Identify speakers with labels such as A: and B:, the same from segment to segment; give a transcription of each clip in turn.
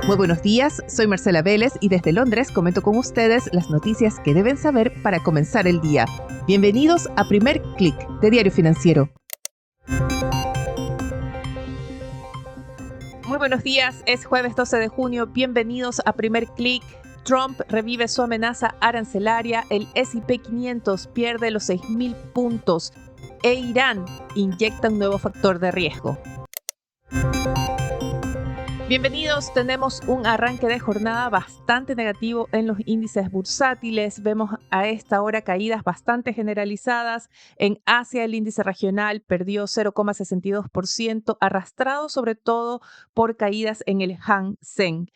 A: Muy buenos días, soy Marcela Vélez y desde Londres comento con ustedes las noticias que deben saber para comenzar el día. Bienvenidos a Primer Click de Diario Financiero. Muy buenos días, es jueves 12 de junio, bienvenidos a Primer Click. Trump revive su amenaza arancelaria, el S&P 500 pierde los 6.000 puntos e Irán inyecta un nuevo factor de riesgo. Bienvenidos, tenemos un arranque de jornada bastante negativo en los índices bursátiles. Vemos a esta hora caídas bastante generalizadas. En Asia el índice regional perdió 0,62%, arrastrado sobre todo por caídas en el Hang Seng.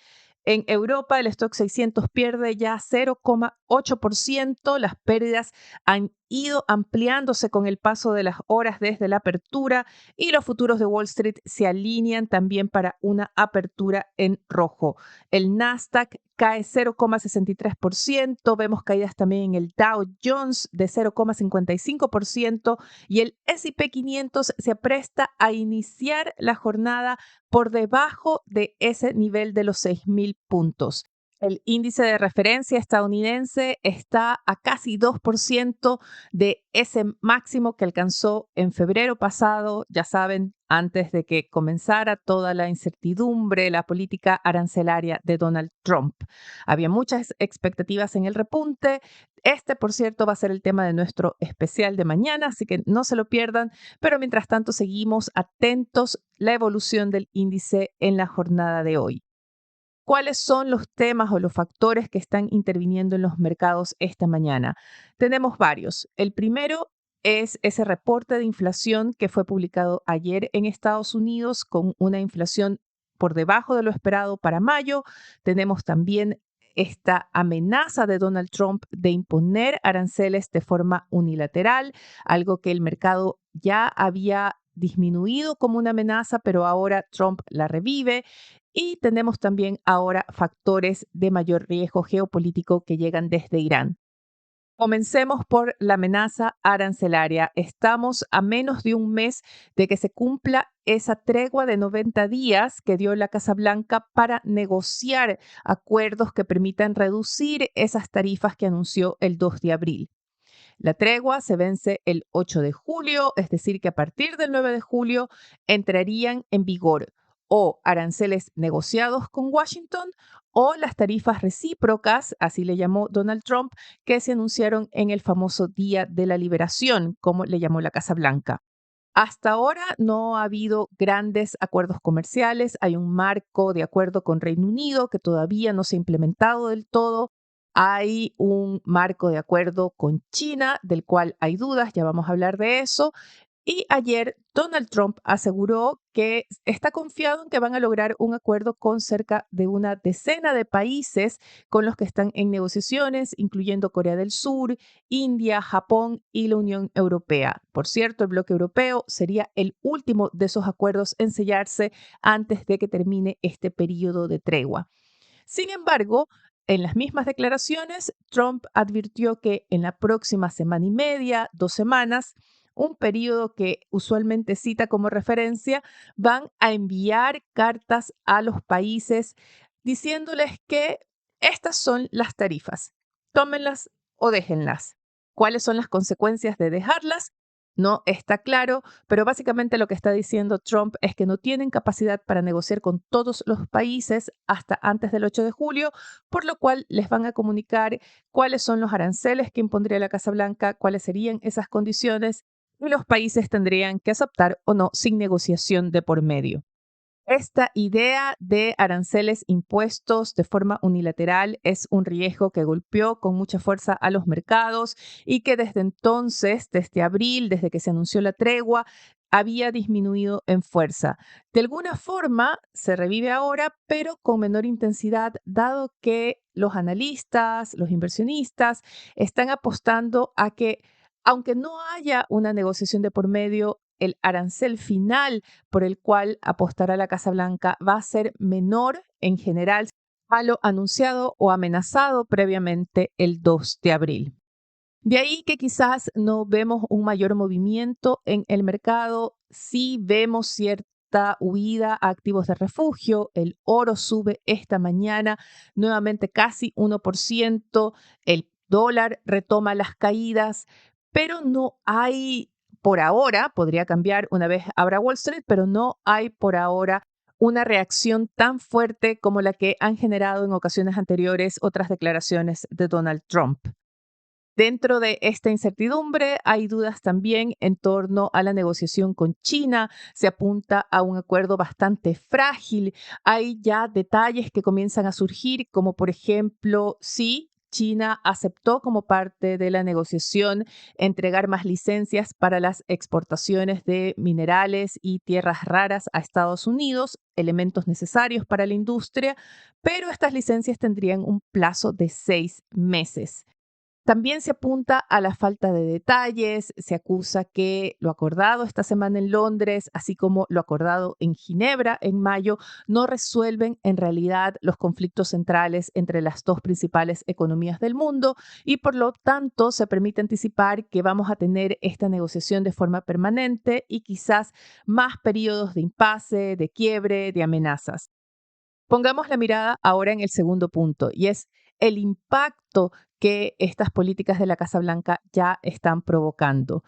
A: En Europa, el Stoxx 600 pierde ya 0,8%. Las pérdidas han ido ampliándose con el paso de las horas desde la apertura y los futuros de Wall Street se alinean también para una apertura en rojo. El Nasdaq cae 0,63%. Vemos caídas también en el Dow Jones de 0,55% y el S&P 500 se apresta a iniciar la jornada por debajo de ese nivel de los 6.000 puntos. El índice de referencia estadounidense está a casi 2% de ese máximo que alcanzó en febrero pasado, ya saben, antes de que comenzara toda la incertidumbre, la política arancelaria de Donald Trump. Había muchas expectativas en el repunte. Este, por cierto, va a ser el tema de nuestro especial de mañana, así que no se lo pierdan. Pero mientras tanto, seguimos atentos la evolución del índice en la jornada de hoy. ¿Cuáles son los temas o los factores que están interviniendo en los mercados esta mañana? Tenemos varios. El primero es ese reporte de inflación que fue publicado ayer en Estados Unidos con una inflación por debajo de lo esperado para mayo. Tenemos también esta amenaza de Donald Trump de imponer aranceles de forma unilateral, algo que el mercado ya había disminuido como una amenaza, pero ahora Trump la revive. Y tenemos también ahora factores de mayor riesgo geopolítico que llegan desde Irán. Comencemos por la amenaza arancelaria. Estamos a menos de un mes de que se cumpla esa tregua de 90 días que dio la Casa Blanca para negociar acuerdos que permitan reducir esas tarifas que anunció el 2 de abril. La tregua se vence el 8 de julio, es decir, que a partir del 9 de julio entrarían en vigor o aranceles negociados con Washington o las tarifas recíprocas, así le llamó Donald Trump, que se anunciaron en el famoso Día de la Liberación, como le llamó la Casa Blanca. Hasta ahora no ha habido grandes acuerdos comerciales, hay un marco de acuerdo con Reino Unido que todavía no se ha implementado del todo. Hay un marco de acuerdo con China, del cual hay dudas, ya vamos a hablar de eso. Y ayer Donald Trump aseguró que está confiado en que van a lograr un acuerdo con cerca de una decena de países con los que están en negociaciones, incluyendo Corea del Sur, India, Japón y la Unión Europea. Por cierto, el bloque europeo sería el último de esos acuerdos en sellarse antes de que termine este periodo de tregua. Sin embargo, en las mismas declaraciones, Trump advirtió que en la próxima semana y media, 2 semanas, un periodo que usualmente cita como referencia, van a enviar cartas a los países diciéndoles que estas son las tarifas, tómenlas o déjenlas. ¿Cuáles son las consecuencias de dejarlas? No está claro, pero básicamente lo que está diciendo Trump es que no tienen capacidad para negociar con todos los países hasta antes del 8 de julio, por lo cual les van a comunicar cuáles son los aranceles que impondría la Casa Blanca, cuáles serían esas condiciones y los países tendrían que aceptar o no sin negociación de por medio. Esta idea de aranceles impuestos de forma unilateral es un riesgo que golpeó con mucha fuerza a los mercados y que desde entonces, desde abril, desde que se anunció la tregua, había disminuido en fuerza. De alguna forma se revive ahora, pero con menor intensidad, dado que los analistas, los inversionistas están apostando a que, aunque no haya una negociación de por medio, el arancel final por el cual apostará la Casa Blanca va a ser menor en general a lo anunciado o amenazado previamente el 2 de abril. De ahí que quizás no vemos un mayor movimiento en el mercado, sí vemos cierto esta huida a activos de refugio. El oro sube esta mañana nuevamente casi 1%. El dólar retoma las caídas, pero no hay por ahora, podría cambiar una vez abra Wall Street, pero no hay por ahora una reacción tan fuerte como la que han generado en ocasiones anteriores otras declaraciones de Donald Trump. Dentro de esta incertidumbre hay dudas también en torno a la negociación con China. Se apunta a un acuerdo bastante frágil. Hay ya detalles que comienzan a surgir, como por ejemplo, si China aceptó como parte de la negociación entregar más licencias para las exportaciones de minerales y tierras raras a Estados Unidos, elementos necesarios para la industria, pero estas licencias tendrían un plazo de 6 meses. También se apunta a la falta de detalles, se acusa que lo acordado esta semana en Londres, así como lo acordado en Ginebra en mayo, no resuelven en realidad los conflictos centrales entre las dos principales economías del mundo y por lo tanto se permite anticipar que vamos a tener esta negociación de forma permanente y quizás más periodos de impasse, de quiebre, de amenazas. Pongamos la mirada ahora en el segundo punto y es el impacto que estas políticas de la Casa Blanca ya están provocando.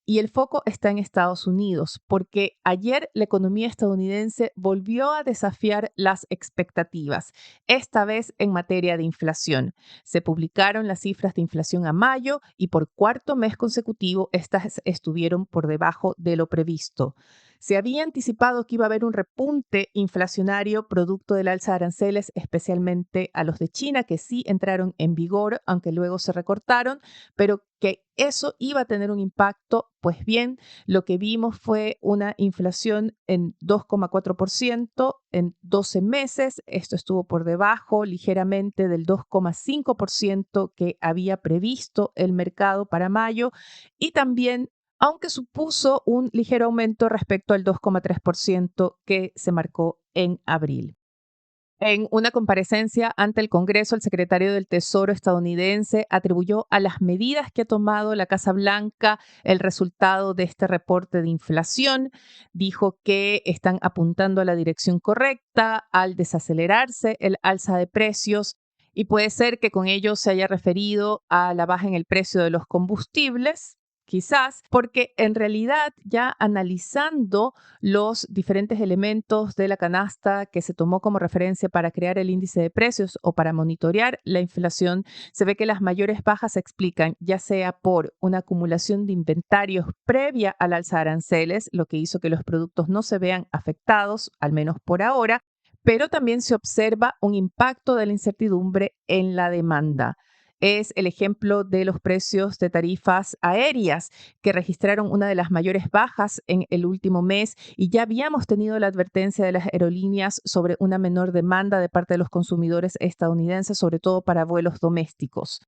A: Y el foco está en Estados Unidos, porque ayer la economía estadounidense volvió a desafiar las expectativas, esta vez en materia de inflación. Se publicaron las cifras de inflación a mayo y por cuarto mes consecutivo estas estuvieron por debajo de lo previsto. Se había anticipado que iba a haber un repunte inflacionario producto del alza de aranceles, especialmente a los de China, que sí entraron en vigor, aunque luego se recortaron, pero que eso iba a tener un impacto. Pues bien, lo que vimos fue una inflación en 2,4% en 12 meses. Esto estuvo por debajo ligeramente del 2,5% que había previsto el mercado para mayo y también aunque supuso un ligero aumento respecto al 2,3% que se marcó en abril. En una comparecencia ante el Congreso, el secretario del Tesoro estadounidense atribuyó a las medidas que ha tomado la Casa Blanca el resultado de este reporte de inflación. Dijo que están apuntando a la dirección correcta al desacelerarse el alza de precios y puede ser que con ello se haya referido a la baja en el precio de los combustibles. Quizás porque en realidad ya analizando los diferentes elementos de la canasta que se tomó como referencia para crear el índice de precios o para monitorear la inflación, se ve que las mayores bajas se explican ya sea por una acumulación de inventarios previa al alza de aranceles, lo que hizo que los productos no se vean afectados, al menos por ahora, pero también se observa un impacto de la incertidumbre en la demanda. Es el ejemplo de los precios de tarifas aéreas que registraron una de las mayores bajas en el último mes y ya habíamos tenido la advertencia de las aerolíneas sobre una menor demanda de parte de los consumidores estadounidenses, sobre todo para vuelos domésticos.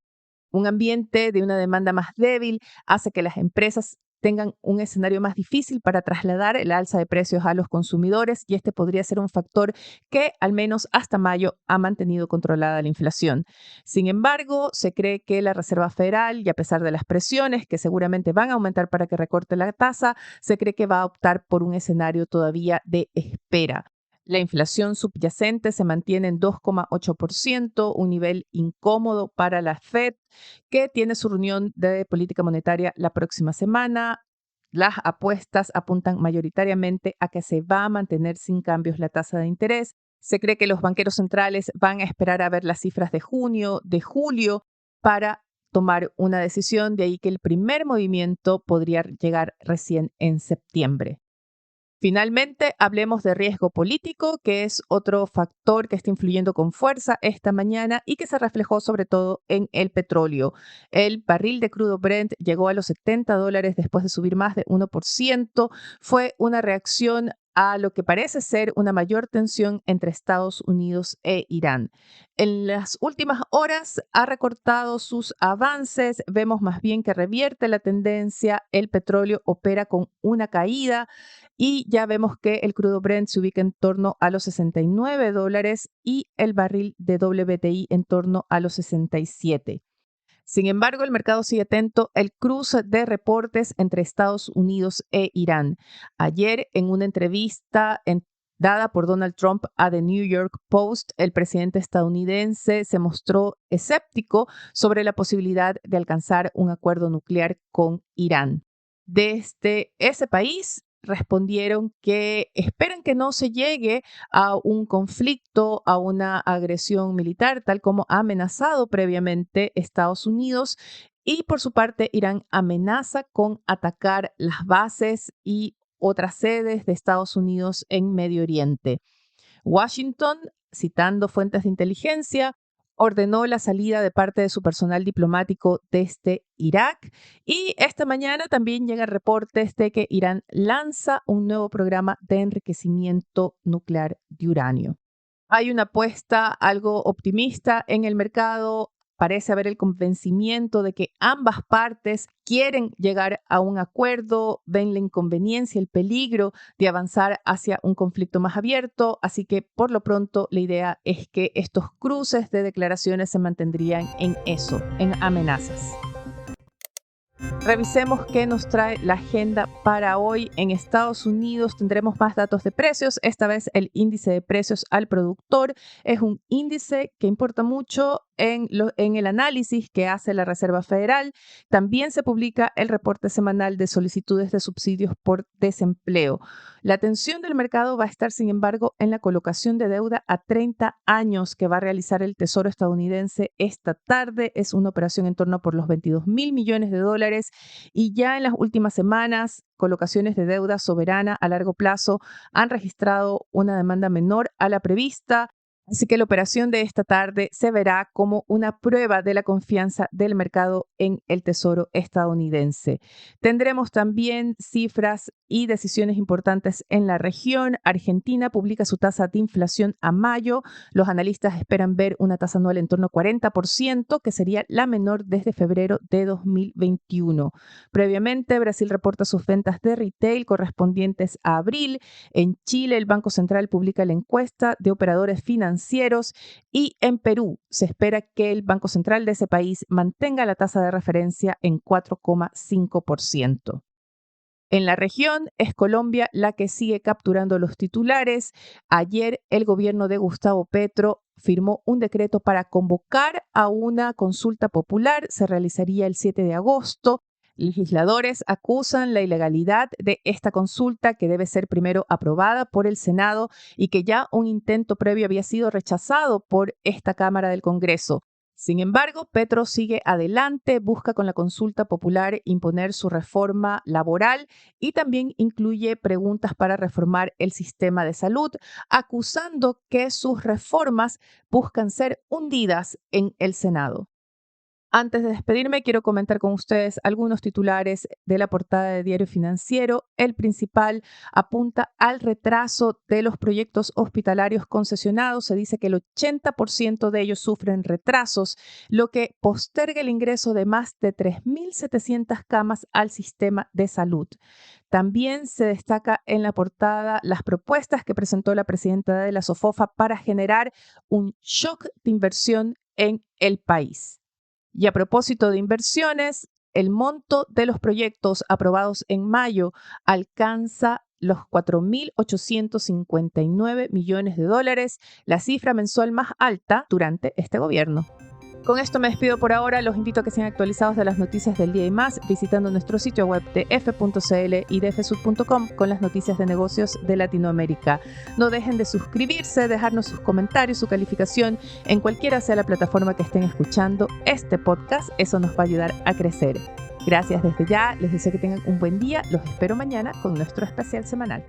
A: Un ambiente de una demanda más débil hace que las empresas tengan un escenario más difícil para trasladar el alza de precios a los consumidores y este podría ser un factor que al menos hasta mayo ha mantenido controlada la inflación. Sin embargo, se cree que la Reserva Federal, y a pesar de las presiones que seguramente van a aumentar para que recorte la tasa, se cree que va a optar por un escenario todavía de espera. La inflación subyacente se mantiene en 2,8%, un nivel incómodo para la Fed, que tiene su reunión de política monetaria la próxima semana. Las apuestas apuntan mayoritariamente a que se va a mantener sin cambios la tasa de interés. Se cree que los banqueros centrales van a esperar a ver las cifras de junio, de julio, para tomar una decisión, de ahí que el primer movimiento podría llegar recién en septiembre. Finalmente, hablemos de riesgo político, que es otro factor que está influyendo con fuerza esta mañana y que se reflejó sobre todo en el petróleo. El barril de crudo Brent llegó a los $70 después de subir más de 1%. Fue una reacción a lo que parece ser una mayor tensión entre Estados Unidos e Irán. En las últimas horas ha recortado sus avances, vemos más bien que revierte la tendencia, el petróleo opera con una caída y ya vemos que el crudo Brent se ubica en torno a los $69 y el barril de WTI en torno a los 67. Sin embargo, el mercado sigue atento al cruce de reportes entre Estados Unidos e Irán. Ayer, en una entrevista dada por Donald Trump a The New York Post, el presidente estadounidense se mostró escéptico sobre la posibilidad de alcanzar un acuerdo nuclear con Irán. Desde ese país respondieron que esperan que no se llegue a un conflicto, a una agresión militar, tal como ha amenazado previamente Estados Unidos. Y por su parte, Irán amenaza con atacar las bases y otras sedes de Estados Unidos en Medio Oriente. Washington, citando fuentes de inteligencia, ordenó la salida de parte de su personal diplomático desde Irak, y esta mañana también llegan reportes de que Irán lanza un nuevo programa de enriquecimiento nuclear de uranio. Hay una apuesta algo optimista en el mercado. Parece haber el convencimiento de que ambas partes quieren llegar a un acuerdo, ven la inconveniencia, el peligro de avanzar hacia un conflicto más abierto, así que por lo pronto la idea es que estos cruces de declaraciones se mantendrían en eso, en amenazas. Revisemos qué nos trae la agenda para hoy. En Estados Unidos tendremos más datos de precios. Esta vez el índice de precios al productor es un índice que importa mucho en el análisis que hace la Reserva Federal. También se publica el reporte semanal de solicitudes de subsidios por desempleo. La atención del mercado va a estar, sin embargo, en la colocación de deuda a 30 años que va a realizar el Tesoro estadounidense esta tarde. Es una operación en torno por los $22,000 millones, y ya en las últimas semanas, colocaciones de deuda soberana a largo plazo han registrado una demanda menor a la prevista. Así que la operación de esta tarde se verá como una prueba de la confianza del mercado en el Tesoro estadounidense. Tendremos también cifras y decisiones importantes en la región. Argentina publica su tasa de inflación a mayo. Los analistas esperan ver una tasa anual en torno a 40%, que sería la menor desde febrero de 2021. Previamente, Brasil reporta sus ventas de retail correspondientes a abril. En Chile, el Banco Central publica la encuesta de operadores financieros, y en Perú se espera que el Banco Central de ese país mantenga la tasa de referencia en 4,5%. En la región es Colombia la que sigue capturando los titulares. Ayer el gobierno de Gustavo Petro firmó un decreto para convocar a una consulta popular. Se realizaría el 7 de agosto. Legisladores acusan la ilegalidad de esta consulta, que debe ser primero aprobada por el Senado y que ya un intento previo había sido rechazado por esta Cámara del Congreso. Sin embargo, Petro sigue adelante, busca con la consulta popular imponer su reforma laboral y también incluye preguntas para reformar el sistema de salud, acusando que sus reformas buscan ser hundidas en el Senado. Antes de despedirme, quiero comentar con ustedes algunos titulares de la portada de Diario Financiero. El principal apunta al retraso de los proyectos hospitalarios concesionados. Se dice que el 80% de ellos sufren retrasos, lo que posterga el ingreso de más de 3.700 camas al sistema de salud. También se destaca en la portada las propuestas que presentó la presidenta de la SOFOFA para generar un shock de inversión en el país. Y a propósito de inversiones, el monto de los proyectos aprobados en mayo alcanza los $4.859 millones, la cifra mensual más alta durante este gobierno. Con esto me despido por ahora. Los invito a que sean actualizados de las noticias del día y más visitando nuestro sitio web de f.cl y de fsud.com con las noticias de negocios de Latinoamérica. No dejen de suscribirse, dejarnos sus comentarios, su calificación en cualquiera sea la plataforma que estén escuchando este podcast. Eso nos va a ayudar a crecer. Gracias desde ya. Les deseo que tengan un buen día. Los espero mañana con nuestro especial semanal.